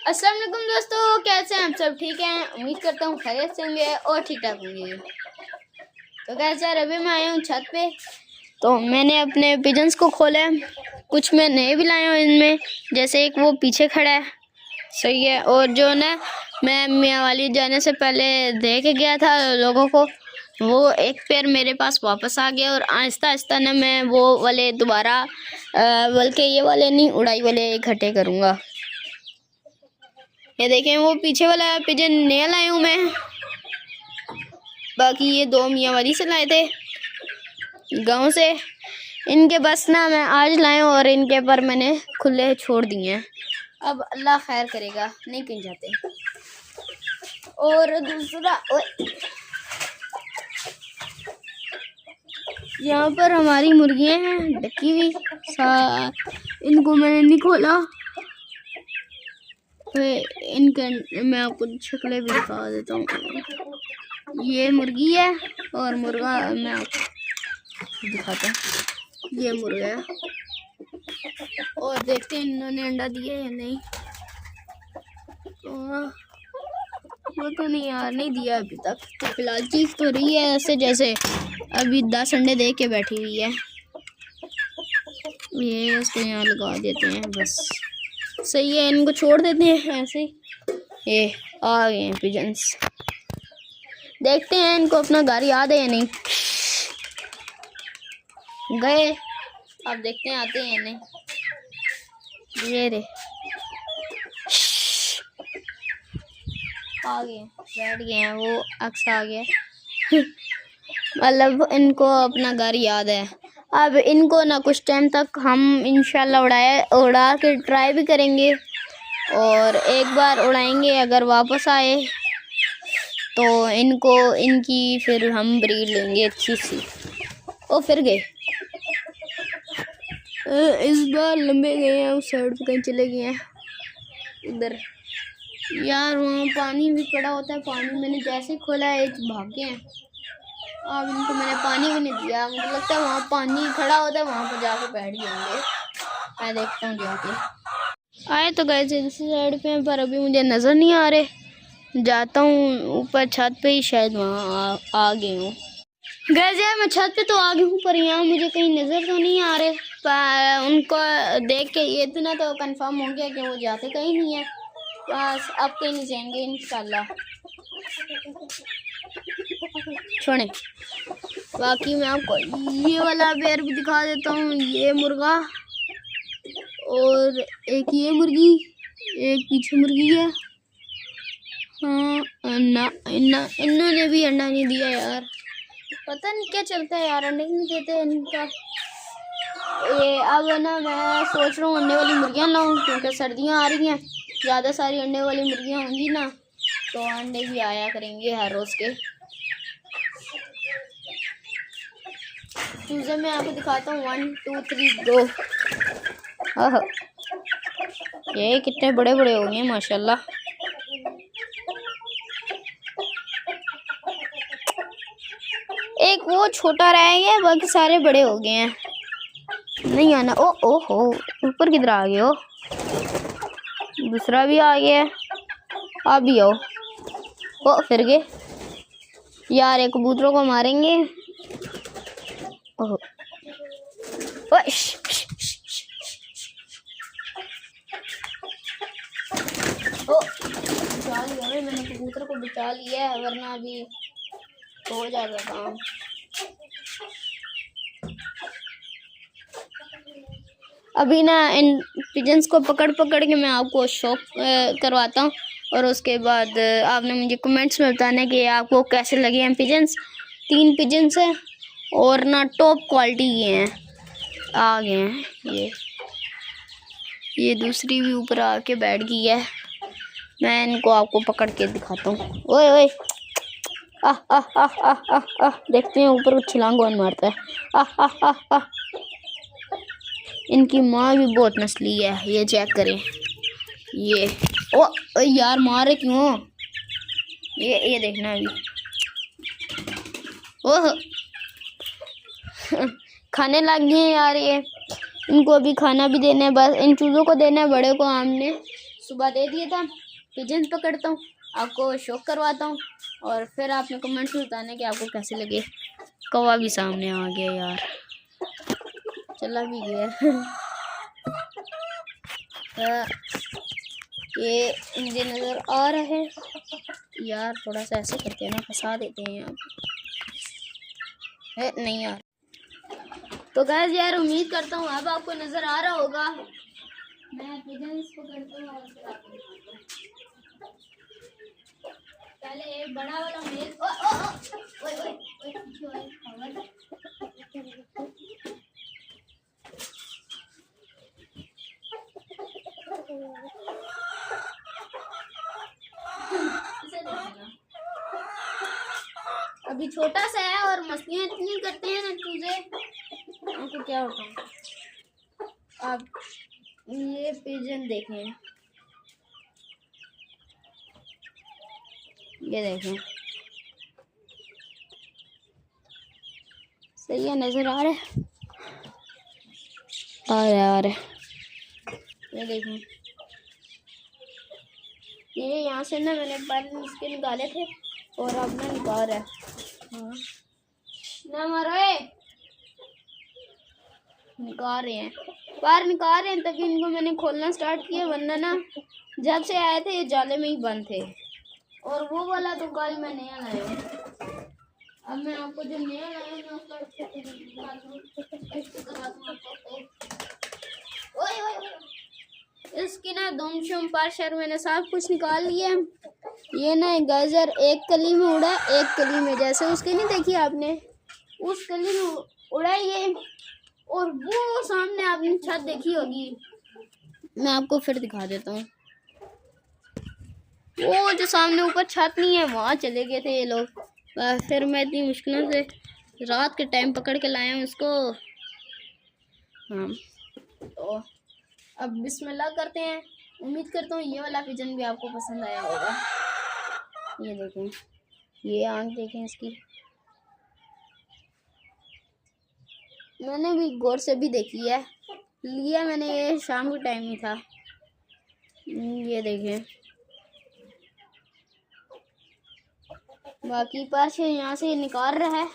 अस्सलाम वालेकुम दोस्तों, कैसे हैं आप सब? ठीक हैं, उम्मीद करता हूँ खैरियत से होंगे और ठीक ठाक होंगे। तो कैसे यार, अभी मैं आया हूँ छत पे। तो मैंने अपने पिजन्स को खोला है, कुछ मैं नए भी लाया हूँ इनमें, जैसे एक वो पीछे खड़ा है, सही है। और जो ना मैं मियाँ वाली जाने से पहले दे के गया था लोगों को, वो एक पेयर मेरे पास वापस आ गया। और आहिस्ता आहिस्ता ना मैं वो वाले दोबारा बल्कि ये वाले नहीं, उड़ाई वाले इकट्ठे करूँगा। ये देखें, वो पीछे वाला पिजन नया लाया हूँ मैं, बाकी ये दो मियाँ वाली से लाए थे गांव से। इनके बस ना मैं आज लाया हूँ और इनके पर मैंने खुले छोड़ दिए हैं। अब अल्लाह खैर करेगा, नहीं कहीं जाते। और दूसरा, यहाँ पर हमारी मुर्गियाँ हैं ढकी हुई, इनको मैंने नहीं खोला। इनके मैं आपको शक्लें भी दिखा देता हूँ। ये मुर्गी है और मुर्गा मैं आपको दिखाता हूँ। ये मुर्गा है और देखते हैं इन्होंने अंडा दिया या नहीं। वो तो नहीं यार, नहीं दिया अभी तक। तो फिलहाल चीख तो रही है ऐसे जैसे अभी 10 अंडे दे के बैठी हुई है। ये इसको यहाँ लगा देते हैं, बस सही है। इनको छोड़ देते हैं ऐसे ही। ये आ गए हैं पिजन्स, देखते हैं इनको अपना घर याद है या नहीं। गए, अब देखते हैं आते हैं या नहीं। ये रे आ गए, बैठ गए हैं, वो अक्स आ गया। मतलब इनको अपना घर याद है। अब इनको ना कुछ टाइम तक हम इंशाल्लाह उड़ा के ट्राई भी करेंगे, और एक बार उड़ाएंगे, अगर वापस आए तो इनकी फिर हम ब्रीड लेंगे अच्छी सी। ओ फिर गए, इस बार लंबे गए हैं, उस साइड पे कहीं चले गए हैं उधर। यार वहाँ पानी भी पड़ा होता है, पानी मैंने जैसे ही खोला है भाग गए हैं। अब इनको मैंने पानी भी नहीं दिया, मुझे लगता है वहाँ पानी खड़ा होता है, वहाँ पर जाके बैठ जाएंगे। मैं देखता हूँ जाके। आए तो गए थे दूसरी साइड पे, पर अभी मुझे नज़र नहीं आ रहे। जाता हूँ ऊपर छत पे ही, शायद वहाँ आ गए हूँ। गए मैं छत पे तो आ गई हूँ, पर यहाँ मुझे कहीं नज़र तो नहीं आ रहे। उनको देख के ये इतना तो कंफर्म हो गया कि वो जाते कहीं नहीं है। बस अब कहीं नहीं जाएंगे इंशाल्लाह। छोड़े, बाकी मैं आपको ये वाला पेयर भी दिखा देता हूँ। ये मुर्गा और एक ये मुर्गी, एक पीछे मुर्गी है। हाँ ना, इन्होंने भी अंडा नहीं दिया यार, पता नहीं क्या चलता है यार, अंडे नहीं देते इनका। ये अब ना मैं सोच रहा हूँ अंडे वाली मुर्गियाँ लाऊं, क्योंकि सर्दियाँ आ रही हैं, ज़्यादा सारी अंडे वाली मुर्गियाँ होंगी ना, तो अंडे भी आया करेंगे हर रोज़ के। चूज़े मैं आपको दिखाता हूँ, 1 2 3 गो। ओह, ये कितने बड़े बड़े हो गए माशाल्लाह। एक वो छोटा रह गया, बाकी सारे बड़े हो गए हैं। नहीं आना। ओ ओ हो, ऊपर किधर आ गए हो? दूसरा भी आ गया, आप भी आओ। ओ फिर गए यार, एक कबूतरों को मारेंगे। ओह ओ, बचा लिया भाई, मैंने कबूतर को बचा लिया है, वरना अभी हो जाएगा काम। अभी ना इन पिजन्स को पकड़ पकड़ के मैं आपको शौक करवाता हूँ, और उसके बाद आपने मुझे कमेंट्स में बताना है कि आपको कैसे लगे हैं पिजन्स। 3 पिजन्स हैं और ना टॉप क्वालिटी के हैं, आ गए हैं। ये दूसरी भी ऊपर आके बैठ गई है। मैं इनको आपको पकड़ के दिखाता हूँ। ओए ओए, आह आह आह आह आह आह, देखते हैं ऊपर छलांग कौन मारता है। आह आह आह आह, इनकी माँ भी बहुत नस्ली है, ये चेक करें। ये ओ यार, मारे क्यों? ये देखना अभी। ओह खाने लग गए यार ये, इनको अभी खाना भी देना है, बस इन चूज़ों को देना है, बड़े को हमने सुबह दे दिया था। पिजन पकड़ता हूँ, आपको शौक करवाता हूँ और फिर आपने कमेंट्स में बताना कि आपको कैसे लगे। कौवा भी सामने आ गया यार, चला भी गया। ये मुझे नज़र आ रहा है यार, थोड़ा सा ऐसे करते हैं ना, फंसा देते हैं यहाँ पे। नहीं यार, तो गाइस यार उम्मीद करता हूँ अब आपको नज़र आ रहा होगा। मैं पिजन्स पकड़ता हूँ और फिर आपको दिखाता हूँ। पहले एक बड़ा वाला मेल, ओ ओ ओ ओए ओए ओए पीछे ओए खबर। अभी छोटा सा है और मस्तियाँ इतनी करते हैं ना चूजे, उनको क्या होता है। आप ये पिजन देखें, ये देखें, सही है, नजर आ रहा है, आ रहा है। ये देखें, ये यहाँ से ना मैंने पर इसके निकाले थे और अब ना निकाल रहा है। हाँ ना मारो, निकाल रहे हैं, बाहर निकाल रहे हैं, तभी इनको मैंने खोलना स्टार्ट किया, वरना ना जब से आए थे ये जाले में ही बंद थे। और वो वाला तो कल मैं नया लाया हूँ। अब मैं आपको जो नया लाया हूँ मैं उसका इसकी ना दुमशुम पाशर मैंने सब कुछ निकाल लिया। ये ना गाजर एक कली में उड़ा, एक कली में, जैसे उसकी नहीं देखी आपने, उस कली में उड़ा ये। और वो सामने आपने छत देखी होगी, मैं आपको फिर दिखा देता हूँ। वो जो सामने ऊपर छत नहीं है वहाँ चले गए थे ये लोग। फिर मैं इतनी मुश्किलों से रात के टाइम पकड़ के लाया हूँ उसको। हाँ तो अब बिस्मिल्लाह करते हैं। उम्मीद करता हूँ ये वाला पिजन भी आपको पसंद आया होगा। ये देखें, ये आंख देखें इसकी, मैंने भी गौर से भी देखी है, लिया मैंने ये शाम के टाइम ही था। ये देखें, बाकी पास यहाँ से निकाल रहा है,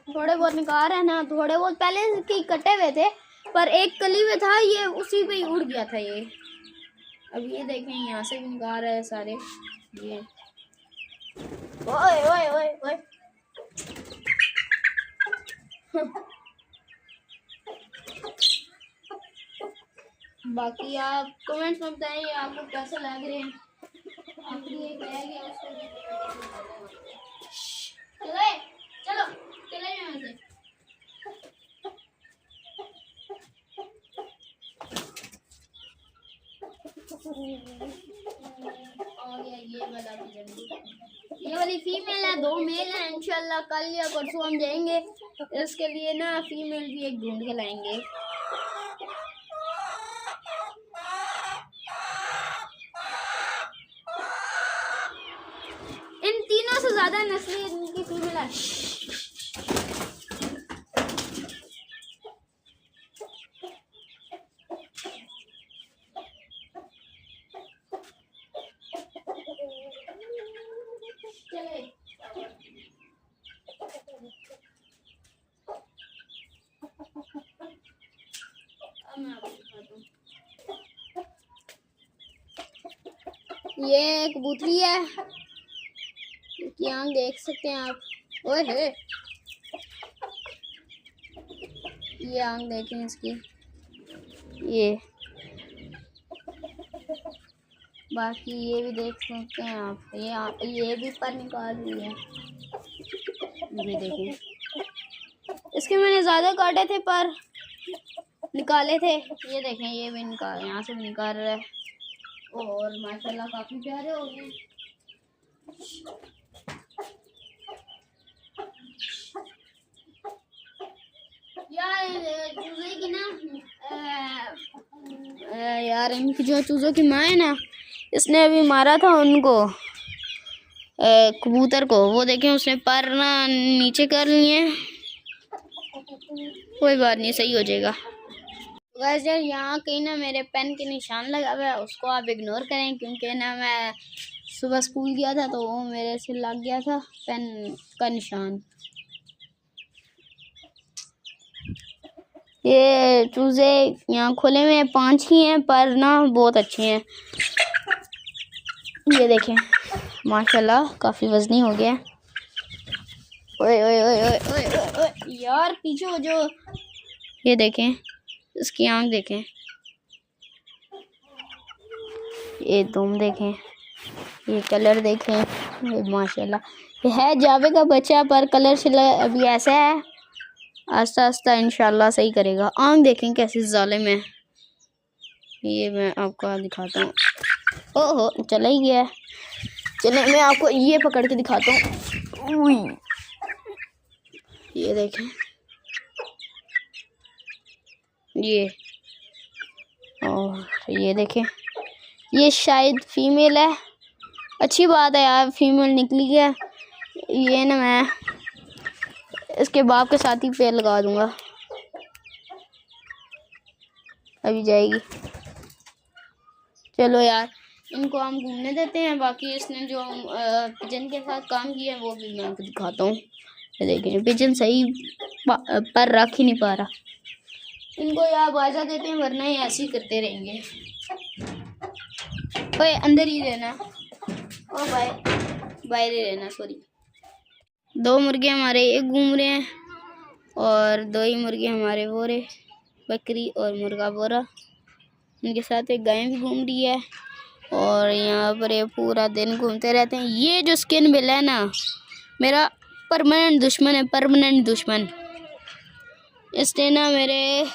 थोड़े बहुत निकाल रहा है ना, थोड़े बहुत पहले के कटे हुए थे पर एक कली में था, ये उसी पे ही उड़ गया था ये। अब ये देखें यहाँ से भी निकाल रहा है सारे। ये ओए ओए ओए ओए बाकी आप कमेंट्स में बताइए आपको कैसे लग रहे हैं। आखिरी एक रह गया उसको चलो चलो चले यहाँ से। ये वाली फीमेल है, 2 मेल है। इंशाल्लाह कल या परसों हम जाएंगे, इसके लिए ना फीमेल भी एक ढूंढ के लाएंगे। इन तीनों से ज्यादा नस्लें इनकी फीमेल है। ये कबूतरी है, इसकी आंख देख सकते हैं आप। ओए हे, ये आंख देखें इसकी, ये बाकी ये भी देख सकते हैं आप। ये भी पर निकाल रही है, ये देखें। इसके मैंने ज़्यादा काटे थे पर निकाले थे। ये देखें, ये भी निकाल, यहाँ से भी निकाल रहा है और माशाल्लाह काफ़ी प्यारे हो गए। यार चूजे की ना यार इनकी जो चूज़ों की माँ है ना, इसने अभी मारा था उनको कबूतर को। वो देखें उसने पर ना नीचे कर लिए। कोई बात नहीं, सही हो जाएगा। वैसे यहाँ कहीं ना मेरे पेन के निशान लगा हुआ है, उसको आप इग्नोर करें क्योंकि ना मैं सुबह स्कूल गया था तो वो मेरे से लग गया था पेन का निशान। ये चूजे यहाँ खुले में 5 ही हैं पर ना बहुत अच्छे हैं। ये देखें माशाल्लाह काफ़ी वजनी हो गया। ओए ओए ओए ओए ओए ओए यार पीछे हो जो। ये देखें इसकी आँख देखें, ये तुम देखें, ये कलर देखें, ये माशाल्लाह ये है जावे का बच्चा पर कलर शिला अभी ऐसा है, आस्ता आस्ता इंशाल्लाह सही करेगा। आँख देखें कैसी जालिम है। ये मैं आपको दिखाता हूँ। ओहो चला ही गया। चले मैं आपको ये पकड़ के दिखाता हूँ। ये देखें ये, और ये देखें ये शायद फीमेल है। अच्छी बात है यार फीमेल निकली है। ये ना मैं इसके बाप के साथ ही पेड़ लगा दूंगा, अभी जाएगी। चलो यार इनको हम घूमने देते हैं। बाकी इसने जो पिजन के साथ काम किया है वो भी मैं आपको दिखाता हूँ। देखें पिजन सही पर रख ही नहीं पा रहा। इनको यार बाजा देते हैं वरना ये ऐसे ही करते रहेंगे। ओए अंदर ही रहना, ओ भाई बाहर ही रहना। सॉरी 2 मुर्गे हमारे एक घूम रहे हैं और 2 ही मुर्गे हमारे वो रहे, बकरी और मुर्गा बोरा। उनके साथ एक गाय भी घूम रही है और यहाँ पर ये पूरा दिन घूमते रहते हैं। ये जो स्किन बिल है ना मेरा परमानेंट दुश्मन है, परमानेंट दुश्मन। इसने ना मेरे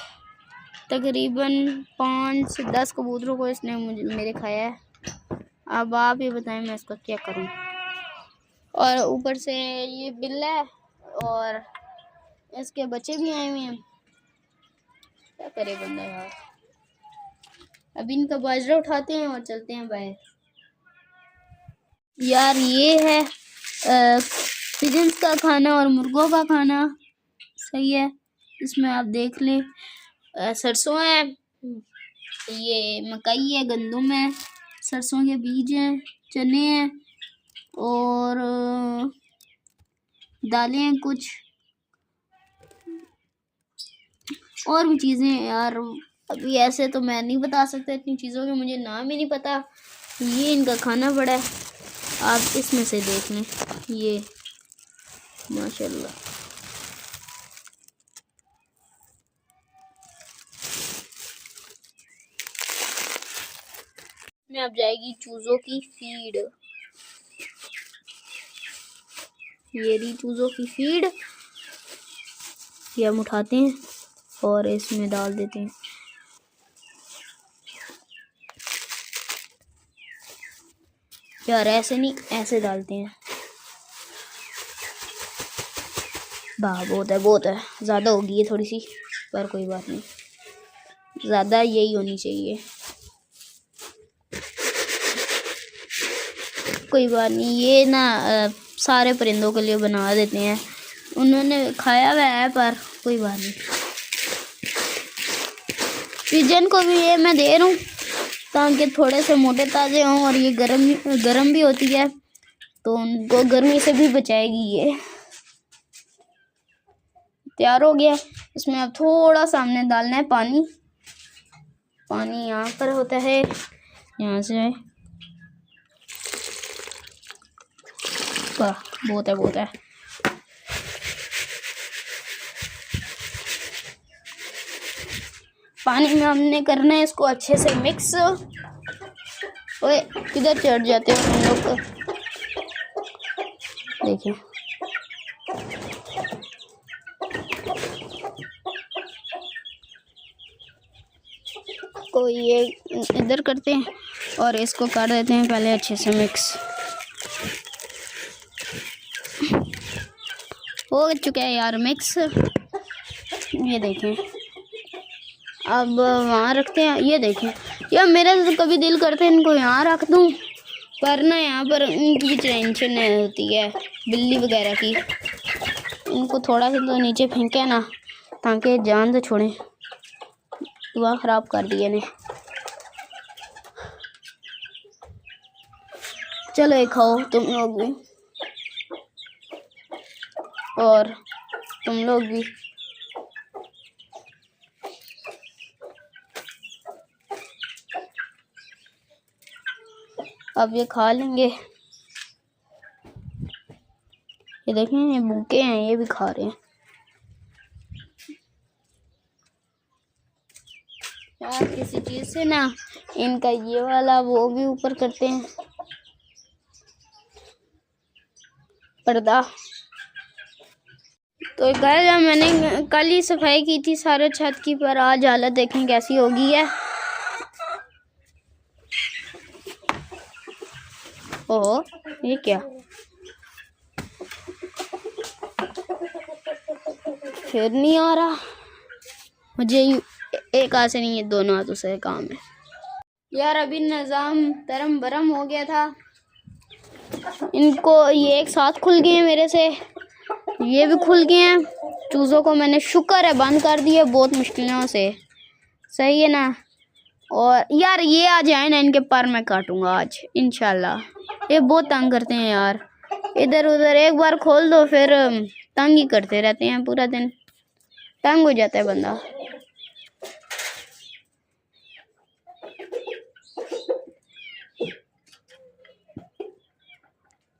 तकरीबन 5 से 10 कबूतरों को इसने मेरे खाया है। अब आप ये बताएं मैं इसका क्या करूं। और ऊपर से ये बिल है और इसके बच्चे भी आए हुए हैं। क्या करे बंदा यार। अभी इनका बाजरा उठाते हैं और चलते हैं बाहर। यार ये है पिजन्स का खाना और मुर्गों का खाना, सही है। इसमें आप देख लें सरसों है, ये मकई है, गंदम है, सरसों के बीज हैं, चने हैं और दालें हैं, कुछ और भी चीज़ें यार। अभी ऐसे तो मैं नहीं बता सकता, इतनी चीज़ों के मुझे नाम ही नहीं पता। ये इनका खाना पड़ा है, आप इसमें से देख लें। ये माशाल्लाह में अब जाएगी चूज़ों की फीड। ये रही चूज़ों की फीड, ये हम उठाते हैं और इसमें डाल देते हैं। यार ऐसे नहीं, ऐसे डालते हैं। बहुत है, ज़्यादा होगी ये थोड़ी सी, पर कोई बात नहीं, ज़्यादा यही होनी चाहिए। कोई बात नहीं, ये ना सारे परिंदों के लिए बना देते हैं। उन्होंने खाया हुआ है पर कोई बात नहीं। पिजन को भी ये मैं दे रहा हूँ ताकि थोड़े से मोटे ताज़े हों और ये गरम भी होती है तो उनको गर्मी से भी बचाएगी। ये तैयार हो गया। इसमें अब थोड़ा सा हमने डालना है पानी। पानी यहाँ पर होता है, यहाँ से बहुत है। पानी में हमने करना है इसको अच्छे से मिक्स। ओए किधर चढ़ जाते हो हम लोग, देखिए। को ये इधर करते हैं और इसको कर देते हैं पहले अच्छे से मिक्स। हो चुका है यार मिक्स, ये देखें। अब वहाँ रखते हैं। ये देखें यार मेरा तो कभी दिल करता है इनको यहाँ रख दूँ, पर ना यहाँ पर इनकी भी टेंशन होती है बिल्ली वगैरह की। इनको थोड़ा सा तो नीचे फेंके ना ताकि जान से छोड़ें। दिमाग ख़राब कर दिए ने। चलो ये खाओ तुम लोग भी, और तुम लोग भी। अब ये खा लेंगे। ये देखें, ये भूखे हैं, ये भी खा रहे हैं। यार किसी चीज़ से ना इनका ये वाला वो भी ऊपर करते हैं, पर्दा। तो गाइस मैंने कल ही सफाई की थी सारे छत की, पर आज हालत देखें कैसी होगी है। ओह ये क्या, फिर नहीं आ रहा मुझे। एक हाथ से नहीं है, दोनों हाथों से काम है यार। अभी निज़ाम तरम बरम हो गया था, इनको ये एक साथ खुल गए हैं मेरे से, ये भी खुल गए हैं। चूज़ों को मैंने शुक्र है बंद कर दिया बहुत मुश्किलों से, सही है ना। और यार ये आ जाए ना, इनके पर मैं काटूंगा आज इंशाल्लाह। ये बहुत तंग करते हैं यार, इधर उधर एक बार खोल दो फिर तंग ही करते रहते हैं, पूरा दिन तंग हो जाता है बंदा।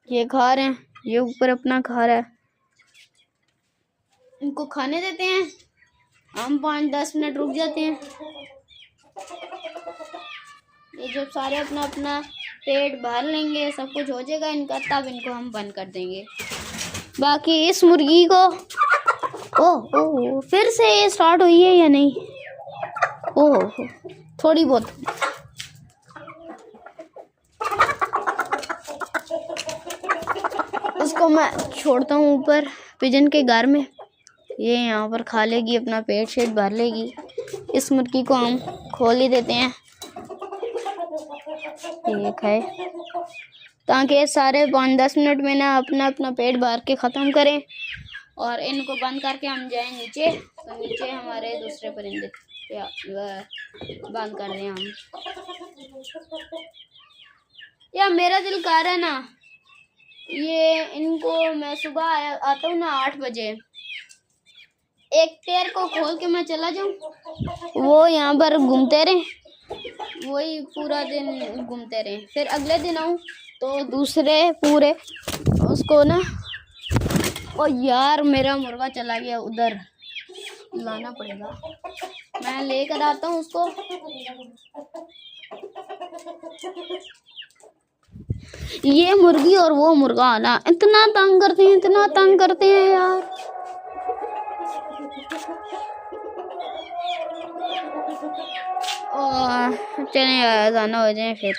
ये खा रहे हैं, ये ऊपर अपना खा रहा है। इनको खाने देते हैं, हम 5-10 मिनट रुक जाते हैं। ये जब सारे अपना अपना पेट भर लेंगे, सब कुछ हो जाएगा इनका, तब इनको हम बंद कर देंगे। बाकी इस मुर्गी को ओह फिर से ये स्टार्ट हुई है या नहीं? ओह थोड़ी बहुत। उसको मैं छोड़ता हूँ ऊपर पिजन के घर में, ये यहाँ पर खा लेगी, अपना पेट शेट भर लेगी। इस मुर्गी को हम खोल ही देते हैं, ये खाए, ताकि सारे 5-10 मिनट में ना अपना अपना पेट भर के ख़त्म करें और इनको बंद करके हम जाएं नीचे। तो नीचे हमारे दूसरे परिंदे बंद कर दें हम। या मेरा दिल कर रहा है ना, ये इनको मैं सुबह आता हूँ ना 8 बजे, एक पैर को खोल के मैं चला जाऊँ, वो यहाँ पर घूमते रहे, वही पूरा दिन घूमते रहे। फिर अगले दिन आऊँ तो दूसरे पूरे उसको ना। ओ यार मेरा मुर्गा चला गया, उधर लाना पड़ेगा, मैं लेकर आता हूँ उसको। ये मुर्गी और वो मुर्गा आना इतना तंग करते हैं, इतना तंग करते हैं यार। चले यार जाना हो जाए फिर।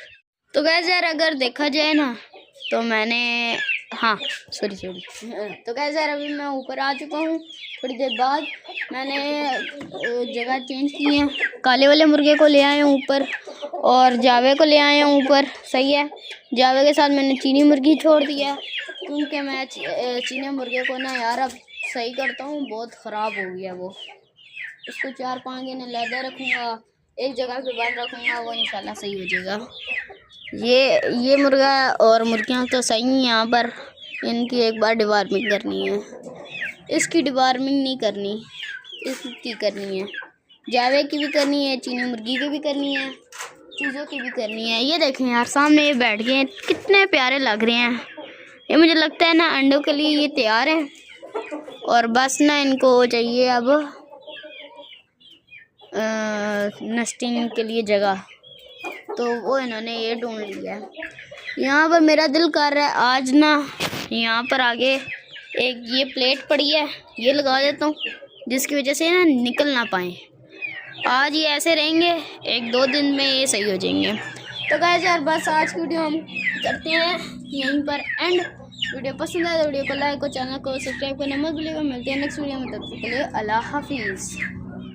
तो गैस यार अगर देखा जाए ना तो मैंने सॉरी तो गैस यार अभी मैं ऊपर आ चुका हूँ। थोड़ी देर बाद मैंने जगह चेंज की है, काले वाले मुर्गे को ले आए हैं ऊपर और जावे को ले आए हैं ऊपर, सही है। जावे के साथ मैंने चीनी मुर्गी छोड़ दिया, क्योंकि मैं चीनी मुर्गे को ना यार अब सही करता हूँ, बहुत ख़राब हो गया वो। उसको 4-5 दिन लहदा रखूँगा, एक जगह पे बंद रखूँगा, वो इंशाल्लाह सही हो जाएगा। ये मुर्गा और मुर्गियाँ तो सही हैं, यहाँ पर इनकी एक बार डिवार्मिंग करनी है, इसकी डिवार्मिंग नहीं करनी, इसकी करनी है, जावे की भी करनी है, चीनी मुर्गी की भी करनी है, चूज़ों की भी करनी है। ये देखें यार सामने ये बैठ गए हैं, कितने प्यारे लग रहे हैं। ये मुझे लगता है ना अंडों के लिए ये तैयार है, और बस ना इनको चाहिए अब नेस्टिंग के लिए जगह, तो वो इन्होंने ये ढूंढ लिया है। यहाँ पर मेरा दिल कर रहा है आज ना यहाँ पर आगे एक ये प्लेट पड़ी है, ये लगा देता हूँ, जिसकी वजह से ना निकल ना पाए। आज ये ऐसे रहेंगे, 1-2 दिन में ये सही हो जाएंगे। तो गाइस यार बस आज की वीडियो हम करते हैं यहीं पर एंड। वीडियो पसंद आए तो वीडियो को लाइक और चैनल को सब्सक्राइब करना मत भूलिएगा। मिलते हैं नेक्स्ट वीडियो में, तब तक के लिए अल्लाह हाफिज़।